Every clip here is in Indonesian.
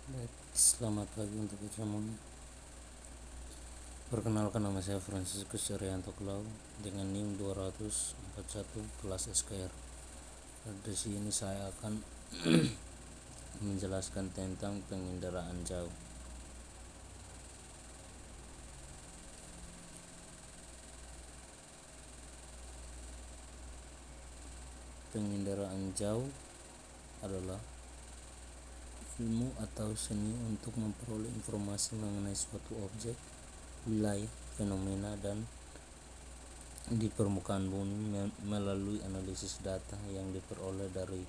Baik, selamat pagi untuk kita semuanya. Perkenalkan, nama saya Franciscus Arianto Klau dengan NIM 241 kelas SKR. Di sini saya akan menjelaskan tentang pengendaraan jauh. Pengendaraan jauh adalah ilmu atau seni untuk memperoleh informasi mengenai suatu objek, wilayah, fenomena, dan di permukaan bumi melalui analisis data yang diperoleh dari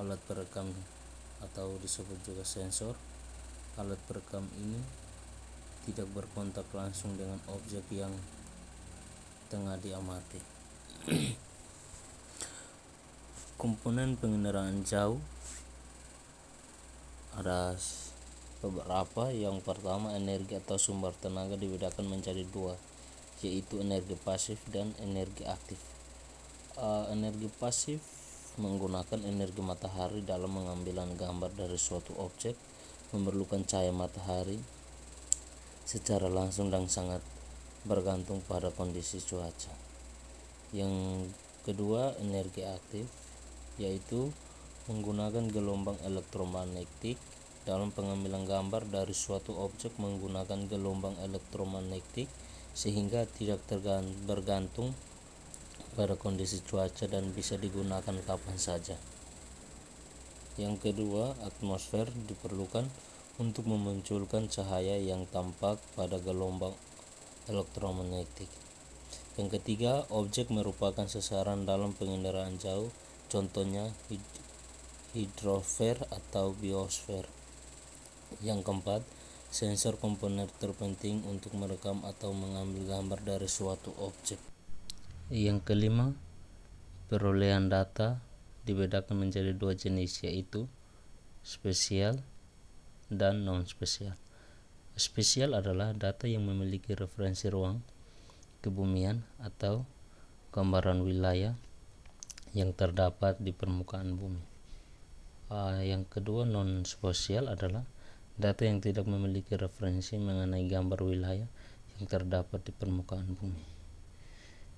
alat perekam atau disebut juga sensor. Alat perekam ini tidak berkontak langsung dengan objek yang tengah diamati. Komponen pengendaraan jauh ada beberapa. Yang pertama, energi atau sumber tenaga dibedakan menjadi dua, yaitu energi pasif dan energi aktif. Energi pasif menggunakan energi matahari dalam pengambilan gambar dari suatu objek, memerlukan cahaya matahari secara langsung dan sangat bergantung pada kondisi cuaca. Yang kedua, energi aktif, yaitu menggunakan gelombang elektromagnetik dalam pengambilan gambar dari suatu objek menggunakan gelombang elektromagnetik sehingga tidak bergantung pada kondisi cuaca dan bisa digunakan kapan saja. Yang kedua, atmosfer diperlukan untuk memunculkan cahaya yang tampak pada gelombang elektromagnetik. Yang ketiga, objek merupakan sasaran dalam pengendaraan jauh, contohnya hidrosfer atau biosfer. Yang keempat, sensor komponen terpenting untuk merekam atau mengambil gambar dari suatu objek. Yang kelima, perolehan data dibedakan menjadi dua jenis, yaitu spesial dan non-spesial. Spesial adalah data yang memiliki referensi ruang, kebumian, atau gambaran wilayah yang terdapat di permukaan bumi. Yang kedua, non-spesial adalah data yang tidak memiliki referensi mengenai gambar wilayah yang terdapat di permukaan bumi.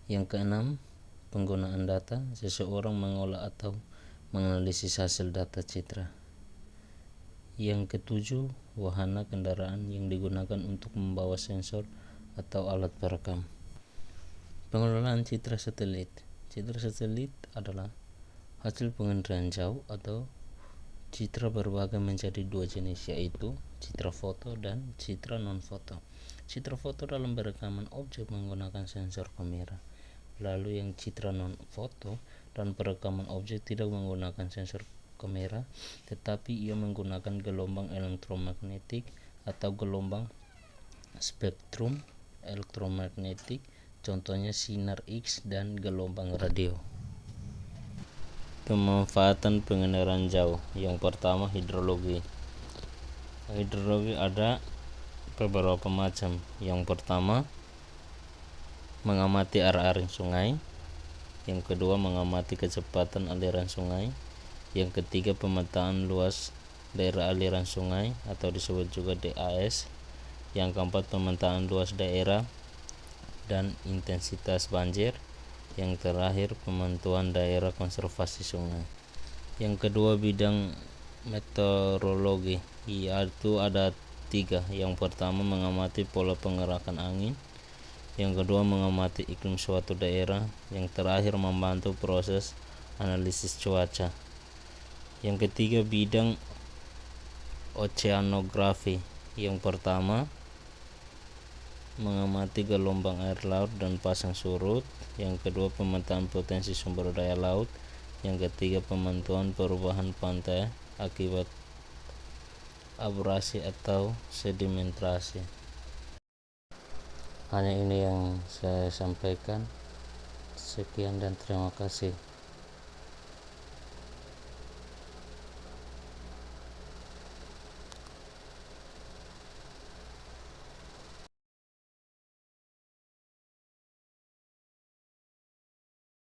Yang keenam, penggunaan data. Seseorang mengolah atau menganalisis hasil data citra. Yang ketujuh, wahana kendaraan yang digunakan untuk membawa sensor atau alat perekam. Pengelolaan citra satelit. Citra satelit adalah hasil pengendaraan jauh atau citra berbagi menjadi dua jenis, yaitu citra foto dan citra non-foto. Citra foto dalam perekaman objek menggunakan sensor kamera. Lalu yang citra non-foto dan perekaman objek tidak menggunakan sensor kamera, tetapi ia menggunakan gelombang elektromagnetik atau gelombang spektrum elektromagnetik, contohnya sinar X dan gelombang radio. Pemanfaatan pengendaraan jauh. Yang pertama, hidrologi. Hidrologi ada beberapa macam. Yang pertama, mengamati arah sungai. Yang kedua, mengamati kecepatan aliran sungai. Yang ketiga, pemetaan luas daerah aliran sungai atau disebut juga DAS. Yang keempat, pemetaan luas daerah dan intensitas banjir. Yang terakhir, pemantauan daerah konservasi sungai. Yang kedua, bidang meteorologi, yaitu ada 3. Yang pertama, mengamati pola pengerakan angin. Yang kedua, mengamati iklim suatu daerah. Yang terakhir, membantu proses analisis cuaca. Yang ketiga, bidang oceanografi. Yang pertama, mengamati gelombang air laut dan pasang surut. Yang kedua, pemetaan potensi sumber daya laut. Yang ketiga, pemantauan perubahan pantai akibat abrasi atau sedimentasi. Hanya ini yang saya sampaikan. Sekian dan terima kasih.